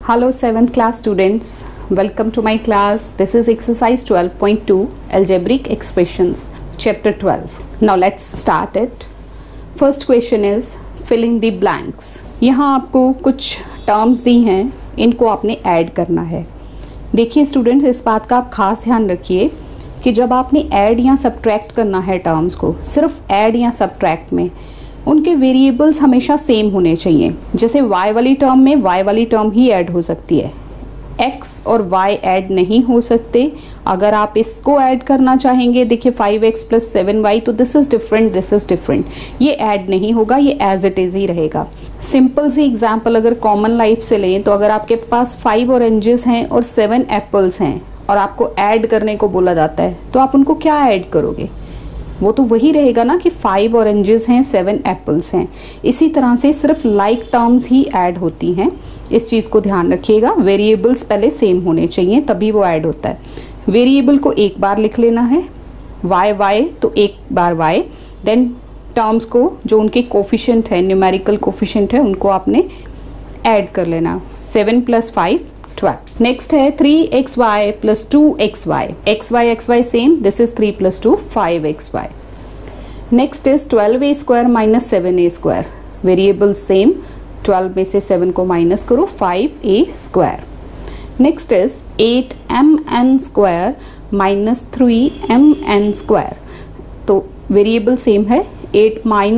Hello 7th class students, welcome to my class. This is exercise 12.2 algebraic expressions chapter 12. Now let's start it. First question is filling the blanks. यहाँ आपको कुछ terms दी हैं, इनको आपने add करना है. देखिए स्टूडेंट्स, इस बात का आप खास ध्यान रखिए कि जब आपने ऐड या सब्ट्रैक्ट करना है टर्म्स को, सिर्फ ऐड या सब्ट्रैक्ट में उनके वेरिएबल्स हमेशा सेम होने चाहिए. जैसे y वाली टर्म में y वाली टर्म ही ऐड हो सकती है, x और y ऐड नहीं हो सकते. अगर आप इसको ऐड करना चाहेंगे, देखिए 5x + 7y, तो दिस इज़ डिफरेंट, ये ऐड नहीं होगा, ये एज इट इज़ ही रहेगा. सिंपल सी एग्जाम्पल अगर कॉमन लाइफ से लें तो अगर आपके पास 5 ऑरेंजेस हैं और 7 एप्पल्स हैं और आपको ऐड करने को बोला जाता है, तो आप उनको क्या ऐड करोगे? वो तो वही रहेगा ना कि 5 ऑरेंजेस हैं, 7 एप्पल्स हैं. इसी तरह से सिर्फ लाइक टर्म्स ही ऐड होती हैं. इस चीज़ को ध्यान रखिएगा. वेरिएबल्स पहले सेम होने चाहिए, तभी वो ऐड होता है. वेरिएबल को एक बार लिख लेना है, y तो एक बार y, देन टर्म्स को जो उनके कोफिशिएंट है, न्यूमेरिकल कोफिशिएंट है, उनको आपने ऐड कर लेना. 7 + 5 12. नेक्स्ट है 3xy + 2xy. xy same, this is 3 + 2 5xy. Next is 12a² - 7a². Variable same, 12 में से 7 को माइनस करो, 5a². Next is 8mn² - 3mn². तो वेरिएबल सेम है, 8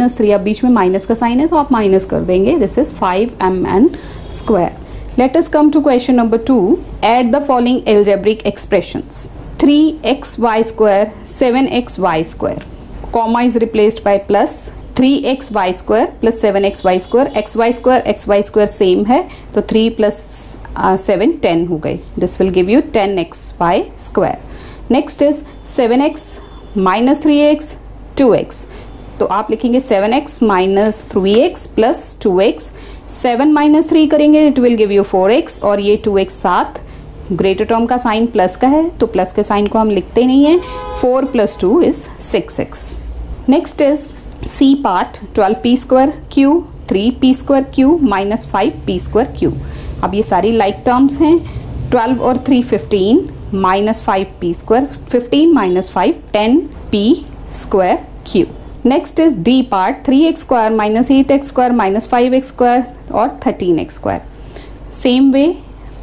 - 3, अब बीच में माइनस का साइन है तो आप माइनस कर देंगे. This is 5mn². Let us come to question number 2. Add the following algebraic expressions. 3xy², 7xy². Comma is replaced by plus. 3xy² + 7xy². xy² same है, तो 3 + 7 10 हो गई. This will give you 10xy². Next is 7x - 3x 2x. तो आप लिखेंगे 7x - 3x + 2x. 7 - 3 करेंगे, it will give you 4x, और ये 2x साथ, ग्रेटर टर्म का साइन प्लस का है तो प्लस के साइन को हम लिखते नहीं हैं. 4 + 2 is 6x. Next is C part. 12p² q 3p² q - 5p² अब ये सारी लाइक टर्म्स हैं. 12 और 3 15 - 5p², 15 - 5 10p² q. Next is D part. 3x² - 8x² - 5x² और 13x². सेम वे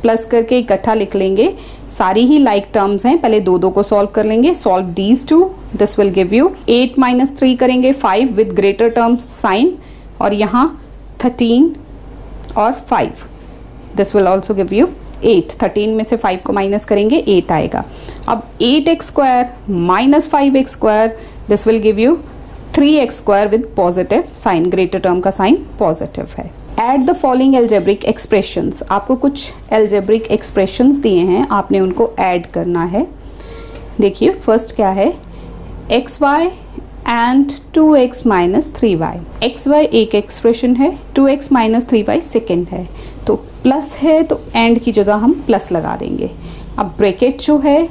प्लस करके इकट्ठा लिख लेंगे. सारी ही लाइक टर्म्स हैं, पहले दो को सॉल्व कर लेंगे. Solve these two, this will give you 8 - 3 करेंगे 5 विद ग्रेटर टर्म्स साइन, और यहाँ 13 और 5, this will also give you 8. 13 में से 5 को माइनस करेंगे, 8 आएगा. अब 8x² - 5x², this will give you 3x² with positive sign, greater term का साइन पॉजिटिव है. Add the following algebraic expressions. आपको कुछ एल्जेब्रिक एक्सप्रेशंस दिए हैं, आपने उनको ऐड करना है. देखिए फर्स्ट क्या है, xy and 2x - 3y. xy एक एक्सप्रेशन है, 2x - 3y सेकेंड है. तो प्लस है तो एंड की जगह हम प्लस लगा देंगे. अब ब्रैकेट जो है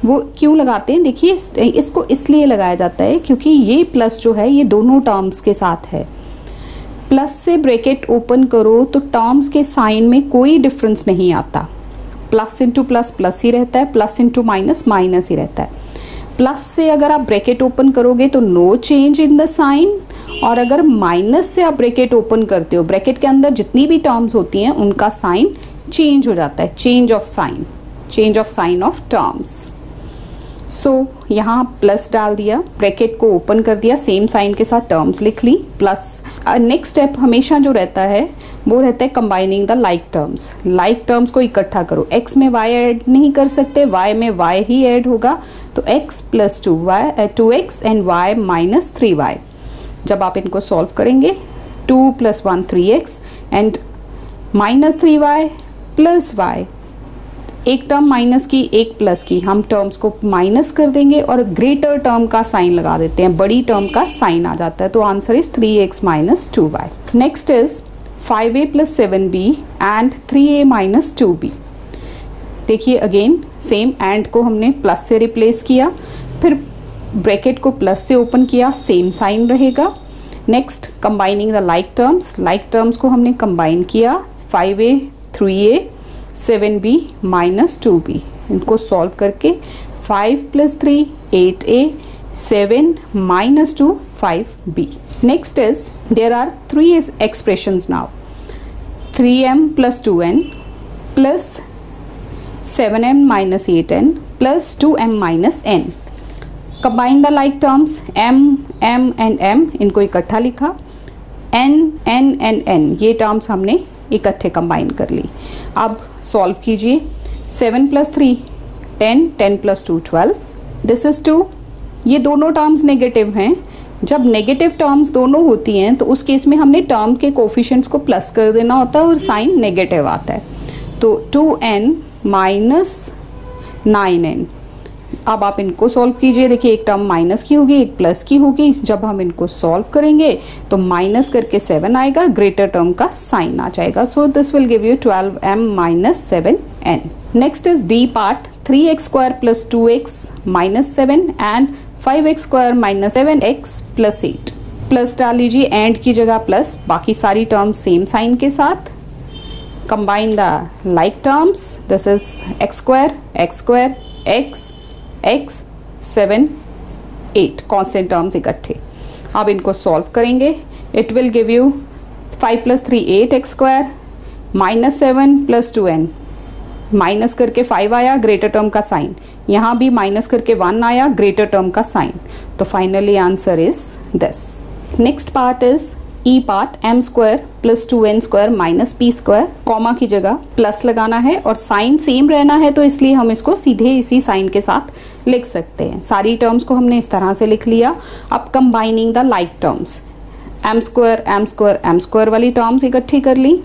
वो क्यों लगाते हैं, देखिए इसको इसलिए लगाया जाता है क्योंकि ये प्लस जो है ये दोनों टर्म्स के साथ है. प्लस से ब्रैकेट ओपन करो तो टर्म्स के साइन में कोई डिफरेंस नहीं आता. प्लस इंटू प्लस प्लस ही रहता है, प्लस इंटू माइनस माइनस ही रहता है. प्लस से अगर आप ब्रैकेट ओपन करोगे तो no change in the sign, और अगर माइनस से आप ब्रैकेट ओपन करते हो, ब्रैकेट के अंदर जितनी भी टर्म्स होती हैं उनका साइन चेंज हो जाता है. Change of sign of terms. So यहाँ प्लस डाल दिया, ब्रैकेट को ओपन कर दिया, सेम साइन के साथ टर्म्स लिख ली, प्लस. नेक्स्ट स्टेप हमेशा जो रहता है वो रहता है combining the like terms. Like terms को इकट्ठा करो. x में y ऐड नहीं कर सकते, y में y ही ऐड होगा, तो x + 2x and y - 3y. जब आप इनको सॉल्व करेंगे, 2 + 1 3x एंड -3y + y. एक टर्म माइनस की, एक प्लस की, हम टर्म्स को माइनस कर देंगे और ग्रेटर टर्म का साइन लगा देते हैं, बड़ी टर्म का साइन आ जाता है. तो answer is 3x - 2y. Next is 5a + 7b and 3a - 2b. देखिए अगेन सेम, एंड को हमने प्लस से रिप्लेस किया, फिर ब्रैकेट को प्लस से ओपन किया, सेम साइन रहेगा. Next combining the like terms. Like terms को हमने कंबाइन किया, 5a 3a 7b minus 2b। इनको सॉल्व करके 5 + 3 8a, 7 minus 2 5b। Next is there are 3 expressions now, 3m plus 2n plus 7m minus 8n plus 2m minus n। Combine the like terms, m and m इनको इकट्ठा लिखा, n ये terms हमने इकट्ठे combine कर ली। अब solve कीजिए, 7 + 3 10, 10 + 2 12, this is 2। ये दोनों टर्म्स नेगेटिव हैं। जब नेगेटिव टर्म्स दोनों होती हैं तो उस केस में हमने टर्म के कोफिशिएंट्स को प्लस कर देना होता है और साइन नेगेटिव आता है। तो 2n minus 9n। अब आप इनको सॉल्व कीजिए, देखिए एक टर्म माइनस की होगी, एक प्लस की होगी। जब हम इनको सॉल्व करेंगे तो माइनस करके 7 आएगा, ग्रेटर टर्म का साइन आ जाएगा। सो this will give you 12m minus 7n। Next is D part, 3x² plus 2x minus 7 and 5x² minus 7x plus 8। Plus डाल लीजिए, एंड की जगह प्लस, बाकी सारी टर्म्स सेम साइन के साथ। Combine the like terms, this is x² x 7 8 constant terms इकट्ठे। अब इनको सॉल्व करेंगे, it will give you 5 + 3 8x² minus 7 plus 2n। Minus करके 5 आया, ग्रेटर टर्म का साइन। यहाँ भी माइनस करके 1 आया, ग्रेटर टर्म का साइन। तो finally answer is this. Next part is E part, m² plus 2n² minus p², comma की जगह प्लस लगाना है और साइन सेम रहना है, तो इसलिए हम इसको सीधे इसी साइन के साथ लिख सकते हैं। सारी टर्म्स को हमने इस तरह से लिख लिया। अब combining the like terms, m² वाली टर्म्स इकट्ठी कर ली,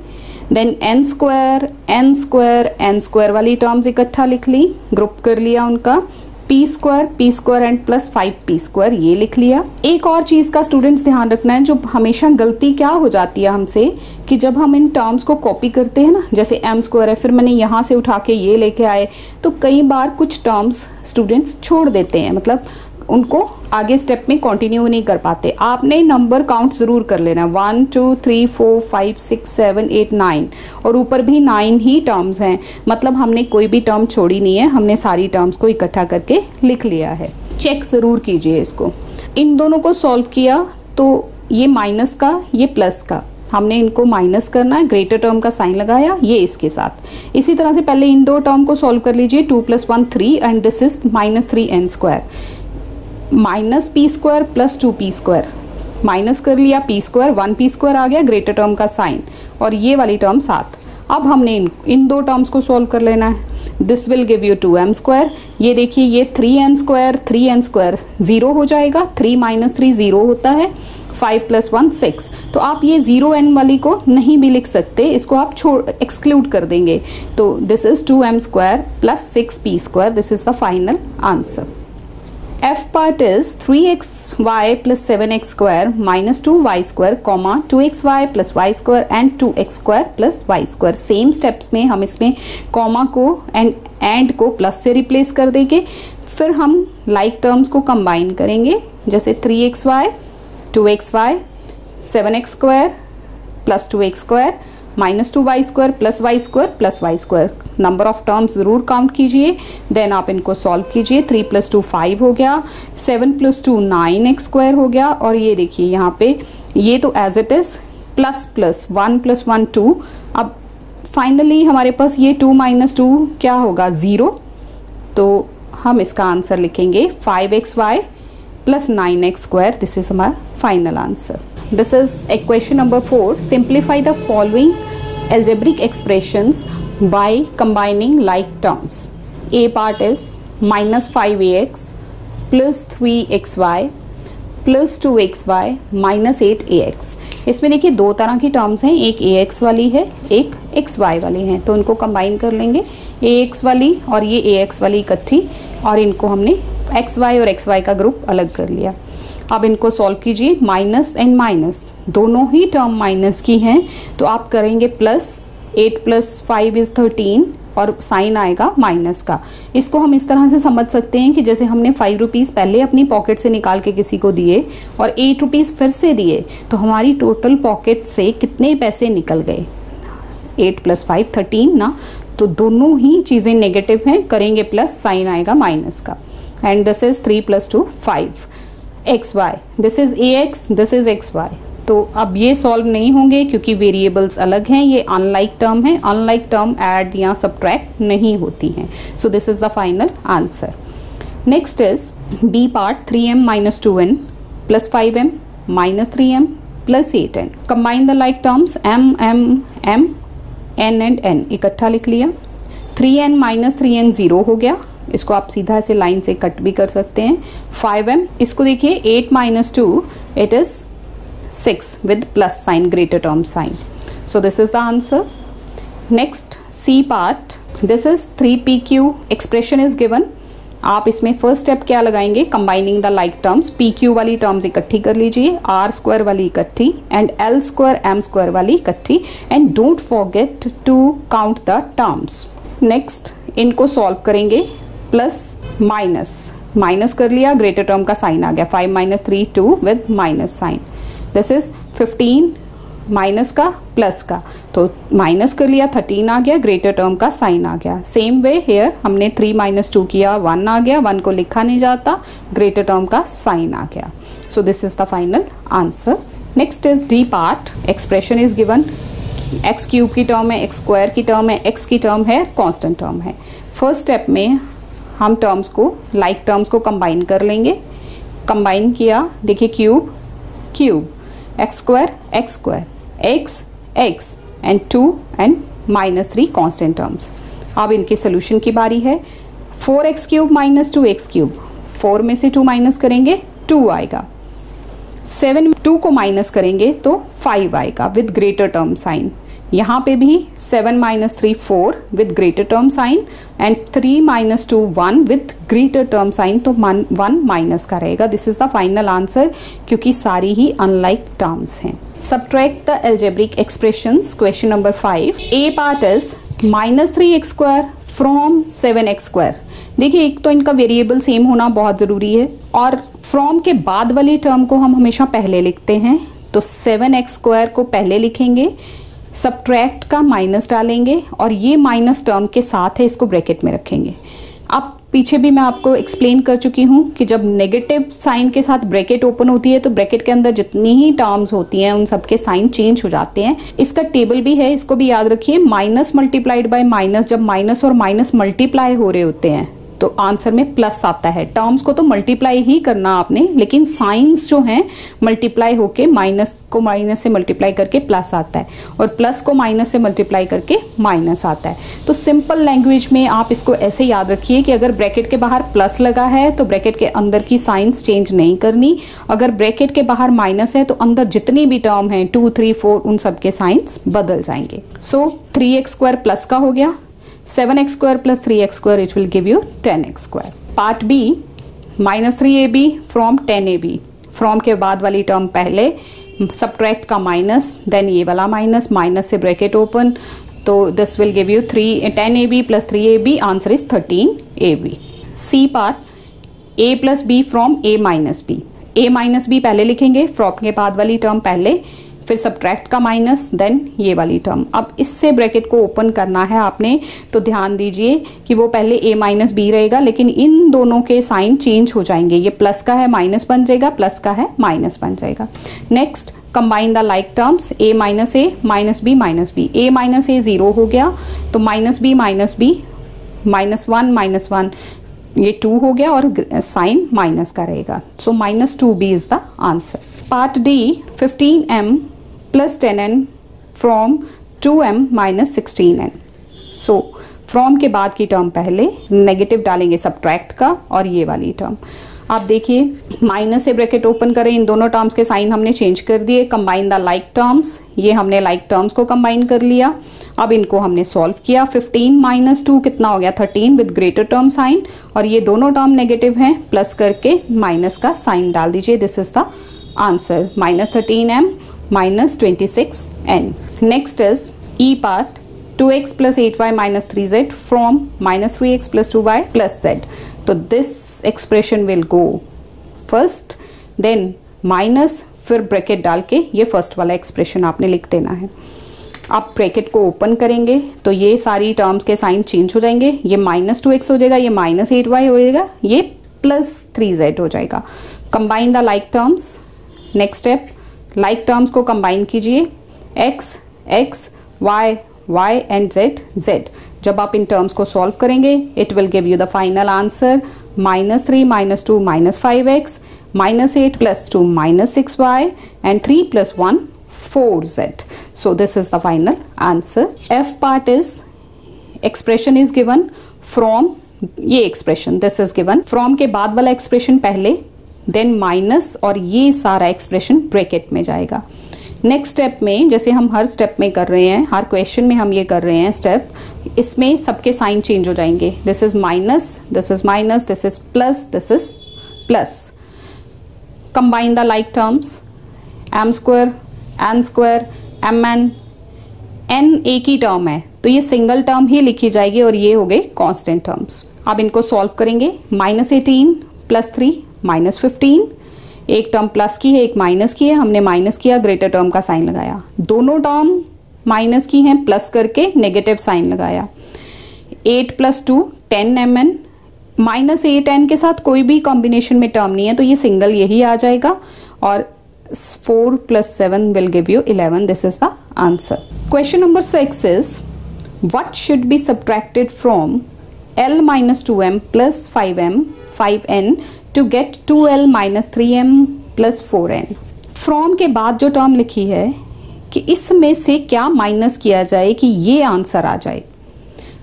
देन n² वाली टर्म्स इकट्ठा लिख ली, ग्रुप कर लिया उनका, p² एंड प्लस 5p² ये लिख लिया। एक और चीज़ का स्टूडेंट्स ध्यान रखना है, जो हमेशा गलती क्या हो जाती है हमसे कि जब हम इन टर्म्स को कॉपी करते हैं ना, जैसे m² है, फिर मैंने यहाँ से उठा के ये लेके आए, तो कई बार कुछ टर्म्स स्टूडेंट्स छोड़ देते हैं, मतलब उनको आगे स्टेप में कंटिन्यू नहीं कर पाते। आपने नंबर काउंट ज़रूर कर लेना, 1 2 3 4 5 6 7 8 9 और ऊपर भी 9 ही टर्म्स हैं, मतलब हमने कोई भी टर्म छोड़ी नहीं है, हमने सारी टर्म्स को इकट्ठा करके लिख लिया है। चेक ज़रूर कीजिए इसको। इन दोनों को सॉल्व किया तो ये माइनस का, ये प्लस का, हमने इनको माइनस करना है, ग्रेटर टर्म का साइन लगाया, ये इसके साथ। इसी तरह से पहले इन दो टर्म को सॉल्व कर लीजिए, 2 + 1 3 and this is -3n², minus p² plus 2p², minus कर लिया p², 1p² आ गया, ग्रेटर टर्म का साइन, और ये वाली टर्म साथ। अब हमने इन दो टर्म्स को सॉल्व कर लेना है। This will give you 2m²। ये देखिए ये 3n² 0 हो जाएगा, 3 - 3 0 होता है, 5 + 1 6। तो आप ये 0n वाली को नहीं भी लिख सकते, इसको आप एक्सक्लूड कर देंगे। तो this is 2m² plus 6p², this is the final answer. F part is 3xy plus 7x² minus 2y², 2xy plus y² and 2x² plus y²। Same steps में हम इसमें कॉमा को एंड को प्लस से replace कर देंगे, फिर हम लाइक टर्म्स को कंबाइन करेंगे, जैसे 3xy 2xy 7x² plus 2x² minus 2y² plus y² plus y²। Number of terms ज़रूर काउंट कीजिए, देन आप इनको सॉल्व कीजिए। 3 + 2 5 हो गया, 7 + 2 9x² हो गया, और ये देखिए यहाँ पे ये तो एज इट इज़ प्लस 1 + 1 2। अब फाइनली हमारे पास ये 2 - 2 क्या होगा, 0। तो हम इसका आंसर लिखेंगे 5xy plus 9x², this is हमारा final answer. This is equation number 4. Simplify the following algebraic expressions by combining like terms. A part is -5ax plus 3xy plus 2xy minus 8ax। इसमें देखिए दो तरह की terms हैं, एक ax वाली है, एक xy वाली है, तो उनको कंबाइन कर लेंगे, ax वाली और ये ax वाली इकट्ठी, और इनको हमने xy और xy का ग्रुप अलग कर लिया। अब इनको सॉल्व कीजिए, माइनस एंड माइनस दोनों ही टर्म माइनस की हैं, तो आप करेंगे प्लस, 8 + 5 = 13 और साइन आएगा माइनस का। इसको हम इस तरह से समझ सकते हैं कि जैसे हमने 5 रुपीज़ पहले अपनी पॉकेट से निकाल के किसी को दिए और 8 रुपीज़ फिर से दिए, तो हमारी टोटल पॉकेट से कितने पैसे निकल गए, 8 + 5 13 ना, तो दोनों ही चीज़ें नेगेटिव हैं, करेंगे प्लस, साइन आएगा माइनस का। And this is 3 + 2 5 xy, this is ax, this is xy। तो अब ये सॉल्व नहीं होंगे क्योंकि वेरिएबल्स अलग हैं, ये अनलाइक टर्म है, अनलाइक टर्म ऐड या सब्ट्रैक्ट नहीं होती हैं। So this is the final answer. Next is B part, 3m - 2n + 5m - 3m + 8n। Combine the like terms, m m m n and n इकट्ठा लिख लिया। 3n - 3n 0 हो गया, इसको आप सीधा ऐसे लाइन से कट भी कर सकते हैं। 5m, इसको देखिए 8 - 2 it is 6 with plus sign, greater term sign. So this is the answer. Next C part, this is 3pq expression is given. आप इसमें फर्स्ट स्टेप क्या लगाएंगे, combining the like terms. pq वाली टर्म्स इकट्ठी कर लीजिए, r² वाली इकट्ठी एंड l² m² वाली इकट्ठी, and don't forget to count the terms. Next इनको सॉल्व करेंगे, प्लस माइनस कर लिया, ग्रेटर टर्म का साइन आ गया, 5 - 3 2 with minus sign. This is 15 minus का प्लस का, तो माइनस कर लिया, 13 आ गया, ग्रेटर टर्म का साइन आ गया। सेम वे हेयर हमने 3 - 2 किया, 1 आ गया, 1 को लिखा नहीं जाता, ग्रेटर टर्म का साइन आ गया। सो this is the final answer. Next is D part, expression is given, x³ की टर्म है, x² की टर्म है, x की टर्म है, कांस्टेंट टर्म है। फर्स्ट स्टेप में हम टर्म्स को, लाइक टर्म्स को कंबाइन कर लेंगे। कंबाइन किया, देखिए cube x² x and 2 and -3 constant terms. अब इनके सोल्यूशन की बारी है। 4x³ - 2x³, 4 में से 2 माइनस करेंगे 2 आएगा, 7 में 2 को माइनस करेंगे तो 5 आएगा विद ग्रेटर टर्म साइन। यहाँ पे भी 7 - 3 4 with greater term sign and 3 - 2 1 with greater term sign, तो 1 माइनस का रहेगा। This is the final answer क्योंकि सारी ही अनलाइक टर्म्स हैं। Subtract the algebraic expressions, question number 5। A part is -3x² from 7x²। देखिए एक तो इनका वेरिएबल सेम होना बहुत ज़रूरी है, और फ्रॉम के बाद वाली टर्म को हम हमेशा पहले लिखते हैं, तो 7x² को पहले लिखेंगे, सब्ट्रैक्ट का माइनस डालेंगे और ये माइनस टर्म के साथ है, इसको ब्रैकेट में रखेंगे। अब पीछे भी मैं आपको एक्सप्लेन कर चुकी हूँ कि जब नेगेटिव साइन के साथ ब्रैकेट ओपन होती है तो ब्रैकेट के अंदर जितनी ही टर्म्स होती हैं उन सबके साइन चेंज हो जाते हैं। इसका टेबल भी है, इसको भी याद रखिए। माइनस मल्टीप्लाइड बाय माइनस, जब माइनस और माइनस मल्टीप्लाई हो रहे होते हैं तो आंसर में प्लस आता है। टर्म्स को तो मल्टीप्लाई ही करना आपने, लेकिन साइंस जो हैं मल्टीप्लाई होके माइनस को माइनस से मल्टीप्लाई करके प्लस आता है, और प्लस को माइनस से मल्टीप्लाई करके माइनस आता है। तो सिंपल लैंग्वेज में आप इसको ऐसे याद रखिए कि अगर ब्रैकेट के बाहर प्लस लगा है तो ब्रैकेट के अंदर की साइंस चेंज नहीं करनी, अगर ब्रैकेट के बाहर माइनस है तो अंदर जितनी भी टर्म है 2 3 4 उन सबके साइंस बदल जाएंगे। सो 3x² प्लस का हो गया, 7x² + 3x² it will give you 10x²। Part B, -3ab from 10ab, from के बाद वाली टर्म पहले, सब्ट्रैक्ट का माइनस, देन ये वाला माइनस, माइनस से ब्रैकेट ओपन, तो this will give you 10ab + 3ab, answer is 13ab। C part, a + b from a - b, a - b पहले लिखेंगे, फ्रॉम के बाद वाली टर्म पहले, फिर सब्ट्रैक्ट का माइनस, देन ये वाली टर्म। अब इससे ब्रैकेट को ओपन करना है आपने, तो ध्यान दीजिए कि वो पहले a - b रहेगा, लेकिन इन दोनों के साइन चेंज हो जाएंगे। ये प्लस का है माइनस बन जाएगा, प्लस का है माइनस बन जाएगा। Next combine the like terms, a - a -b -b, a - a 0 हो गया, तो -b -b -1 ये 2 हो गया और साइन माइनस का रहेगा, सो -2b is the answer. Part D, 15m + 10n from 2m - 16n। So from के बाद की टर्म पहले, नेगेटिव डालेंगे सब्ट्रैक्ट का, और ये वाली टर्म। आप देखिए माइनस से ब्रैकेट ओपन करें, इन दोनों टर्म्स के साइन हमने चेंज कर दिए। कंबाइन द लाइक टर्म्स, ये हमने लाइक टर्म्स को कंबाइन कर लिया। अब इनको हमने सॉल्व किया, 15 - 2 कितना हो गया 13 विद ग्रेटर टर्म साइन, और ये दोनों टर्म नेगेटिव हैं, प्लस करके माइनस का साइन डाल दीजिए। This is the answer, -13m - 26n। Next is E part, 2x + 8y - 3z from -3x + 2y + z। तो this expression will go first, then minus, फिर ब्रैकेट डाल के ये फर्स्ट वाला एक्सप्रेशन आपने लिख देना है। आप ब्रैकेट को ओपन करेंगे तो ये सारी टर्म्स के साइन चेंज हो जाएंगे, ये -2x हो जाएगा, ये -8y हो जाएगा, ये +3z हो जाएगा। Combine the like terms. Next step, like terms को कंबाइन कीजिए, x x y y and z z। जब आप इन टर्म्स को सॉल्व करेंगे it will give you the final answer -3 -2 -5x -8 + 2 -6y and 3 + 1 4z. So this is the final answer. F part is expression is given from, ये expression this is given from के बाद वाला expression पहले, then minus और ये सारा expression bracket में जाएगा। नेक्स्ट स्टेप में जैसे हम हर स्टेप में कर रहे हैं, हर क्वेश्चन में हम ये कर रहे हैं स्टेप, इसमें सबके साइन चेंज हो जाएंगे। This is minus, this is minus, this is plus, this is plus. Combine the like terms, m² n² mn, n एक ही टर्म है तो ये सिंगल टर्म ही लिखी जाएगी और ये हो गए कांस्टेंट टर्म्स। अब इनको सॉल्व करेंगे, -18 + 3 -15, एक टर्म प्लस की है एक माइनस की है, हमने माइनस किया, ग्रेटर टर्म का साइन लगाया, दोनों टर्म माइनस की हैं, प्लस करके नेगेटिव साइन लगाया। 8 + 2 10 mn, -8 n के साथ कोई भी कॉम्बिनेशन में टर्म नहीं है तो ये सिंगल यही आ जाएगा और 4 + 7 will give you 11. This is the answer. Question number 6 is what should be subtracted from L - 2m + 5n to get 2L - 3m + 4n. From के बाद जो टर्म लिखी है कि इसमें से क्या माइनस किया जाए कि ये आंसर आ जाए,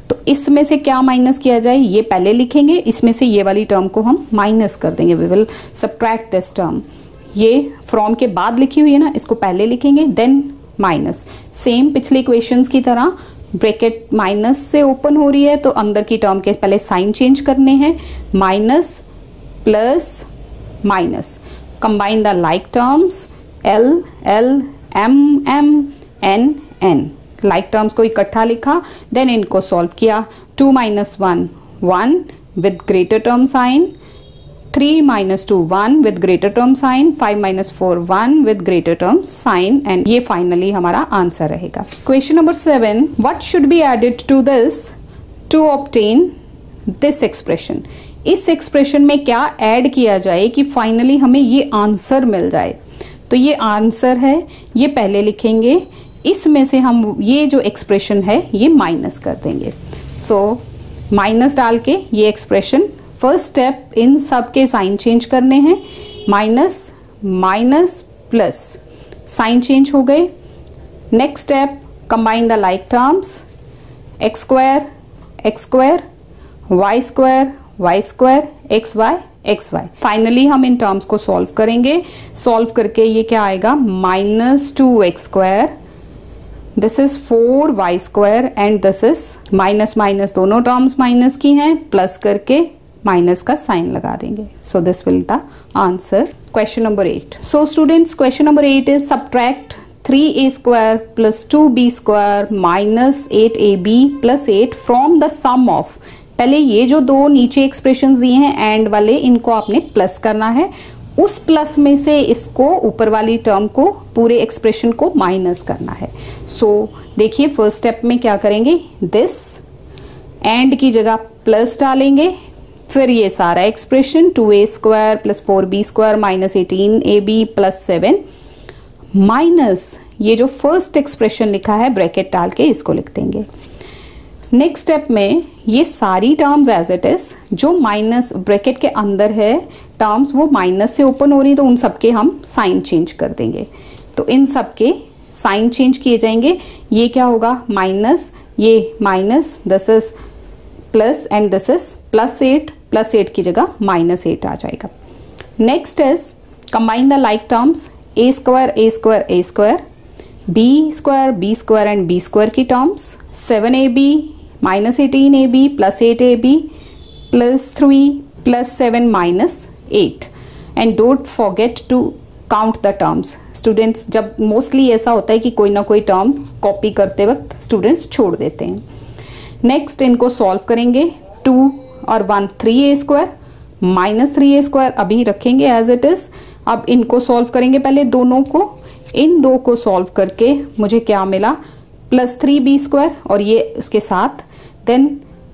तो इसमें से क्या माइनस किया जाए ये पहले लिखेंगे, इसमें से ये वाली टर्म को हम माइनस कर देंगे, we will subtract this term. ये फ्रॉम के बाद लिखी हुई है ना, इसको पहले लिखेंगे देन माइनस। सेम पिछले इक्वेशंस की तरह ब्रैकेट माइनस से ओपन हो रही है तो अंदर की टर्म के पहले साइन चेंज करने हैं, minus plus minus. Combine the like terms, L L M M N N, like terms को इकट्ठा लिखा, देन इनको सॉल्व किया। 2 - 1 1 with greater term sign, 3 - 2 1 with greater term sign, 5 - 4 1 with greater term sign, and ये finally हमारा answer रहेगा। Question number 7, what should be added to this to obtain this expression. इस expression में क्या ऐड किया जाए कि फाइनली हमें ये आंसर मिल जाए। तो ये आंसर है, ये पहले लिखेंगे, इसमें से हम ये जो एक्सप्रेशन है ये माइनस कर देंगे। सो माइनस डाल के ये एक्सप्रेशन, फर्स्ट स्टेप इन सब के साइन चेंज करने हैं, minus minus plus, sign change हो गए। Next step, combine the like terms, x² x², y² y², xy xy। Finally हम इन टर्म्स को सॉल्व करेंगे, सॉल्व करके ये क्या आएगा, -2x², this is 4y² and this is minus minus, दोनों टर्म्स माइनस की हैं, प्लस करके माइनस का साइन लगा देंगे। So this will the answer. Question number 8। So students, question number 8 is subtract 3a² + 2b² - 8ab + 8 from the sum of. पहले ये जो दो नीचे एक्सप्रेशंस दिए हैं एंड वाले, इनको आपने प्लस करना है, उस प्लस में से इसको ऊपर वाली टर्म को, पूरे एक्सप्रेशन को माइनस करना है। सो देखिए फर्स्ट स्टेप में क्या करेंगे, दिस एंड की जगह प्लस डालेंगे, फिर ये सारा expression 2a² + 4b² - 18ab + 7 minus ये जो फर्स्ट एक्सप्रेशन लिखा है ब्रैकेट डाल के इसको लिख देंगे। नेक्स्ट स्टेप में ये सारी टर्म्स एज इट इज, जो माइनस ब्रैकेट के अंदर है टर्म्स वो माइनस से ओपन हो रही, तो उन सबके हम साइन चेंज कर देंगे। तो इन सबके साइन चेंज किए जाएंगे। ये क्या होगा, माइनस, ये minus, this is plus and this is +8, +8 की जगह -8 आ जाएगा। Next is combine the like terms, a² a² a², b² b² and b² की terms, 7ab -18ab + 8ab + 3 + 7 - 8, and don't forget to count the terms. Students, जब mostly ऐसा होता है कि कोई ना कोई टर्म कॉपी करते वक्त स्टूडेंट्स छोड़ देते हैं। नेक्स्ट इनको सॉल्व करेंगे, 2 और 1 3a² -3a² अभी रखेंगे एज इट इज। अब इनको सॉल्व करेंगे, पहले दोनों को, इन दो को सॉल्व करके मुझे क्या मिला, प्लस 3b² और ये उसके साथ देन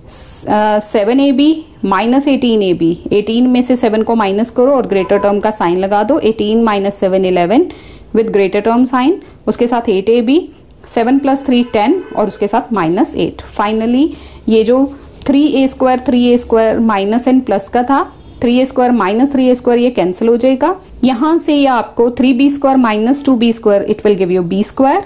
7ab माइनस 18ab, 18 में से 7 को माइनस करो और ग्रेटर टर्म का साइन लगा दो, 18 minus 7 11 with greater term sign, उसके साथ 8ab, 7 प्लस 3 10 और उसके साथ माइनस 8। फाइनली ये जो 3a² माइनस एन प्लस का था, 3a² माइनस 3a² ये कैंसिल हो जाएगा। यहाँ से ये आपको 3b² minus 2b² it will give you b²।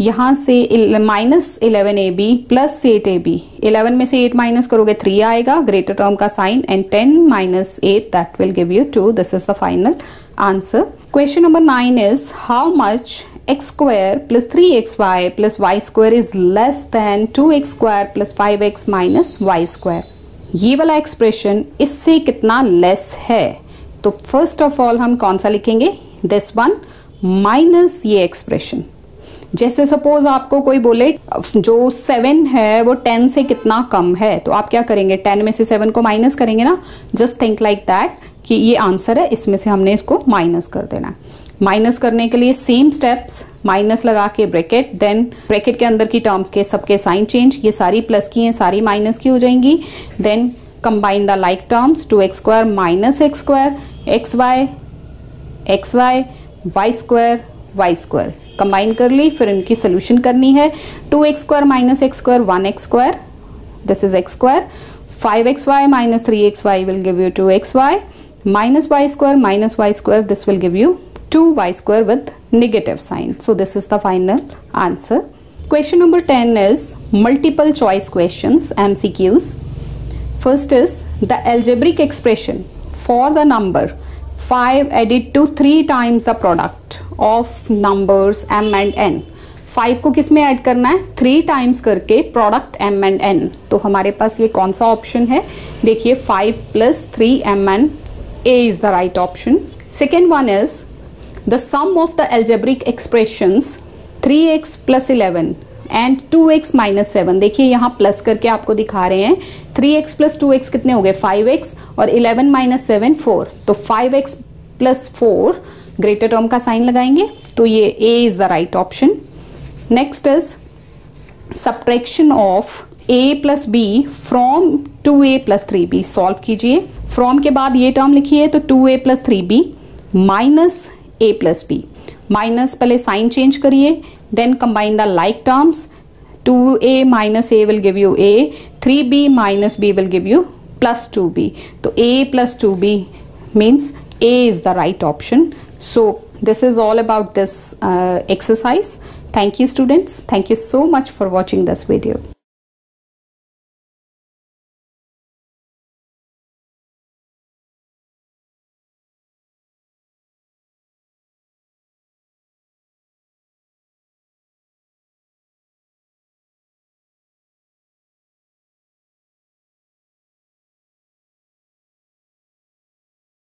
यहाँ से माइनस 11ab प्लस 8ab, 11 में से 8 माइनस करोगे 3 आएगा, ग्रेटर टर्म का sign, and 10 minus 8 that will give you 2। This is the final answer. Question number 9 is how much x² plus 3xy plus y² is less than 2x² plus 5x minus y²। ये वाला expression इससे कितना less है? तो first of all हम कौन सा लिखेंगे? दिस वन माइनस ये एक्सप्रेशन। जैसे सपोज आपको कोई बोले जो 7 है वो 10 से कितना कम है, तो आप क्या करेंगे? 10 में से 7 को माइनस करेंगे ना। जस्ट थिंक लाइक दैट कि ये आंसर है, इसमें से हमने इसको माइनस कर देना है। माइनस करने के लिए सेम स्टेप्स, माइनस लगा के ब्रैकेट, देन ब्रैकेट के अंदर की टर्म्स के सबके साइन चेंज, ये सारी प्लस की हैं, सारी माइनस की हो जाएंगी। Then combine the like terms, 2x² minus x², xy y² combine कर ली, फिर इनकी सोल्यूशन करनी है। 2x² minus x² 1x², this is x², 5xy minus 3xy will give you 2xy, minus y², this will give you 2y² with negative sign. So this is the final answer. Question number 10 is multiple choice questions, MCQs. First is the algebraic expression for the number 5 added to 3 times the product of numbers m and n. 5 को किस में add करना है? 3 times करके product m and n। तो हमारे पास ये कौन सा ऑप्शन है? देखिए 5 plus 3m and A is the right option. Second one is the sum of the algebraic expressions 3x plus 11 and 2x minus 7। देखिए यहाँ प्लस करके आपको दिखा रहे हैं। 3x plus 2x कितने हो गए? 5x, और 11 minus 7 4। तो 5x plus 4 ग्रेटर टर्म का साइन लगाएंगे, तो ये A is the right option. Next is subtraction of a plus b from 2a plus 3b। Solve कीजिए। फ्रॉम के बाद ये टर्म लिखिए, तो 2a plus 3b minus a plus b, minus पहले साइन चेंज करिए, then combine the like terms, 2a minus a will give you a, 3b minus b will give you plus 2b। तो a plus 2b means A is the right option. So this is all about this exercise. Thank you students. Thank you so much for watching this video.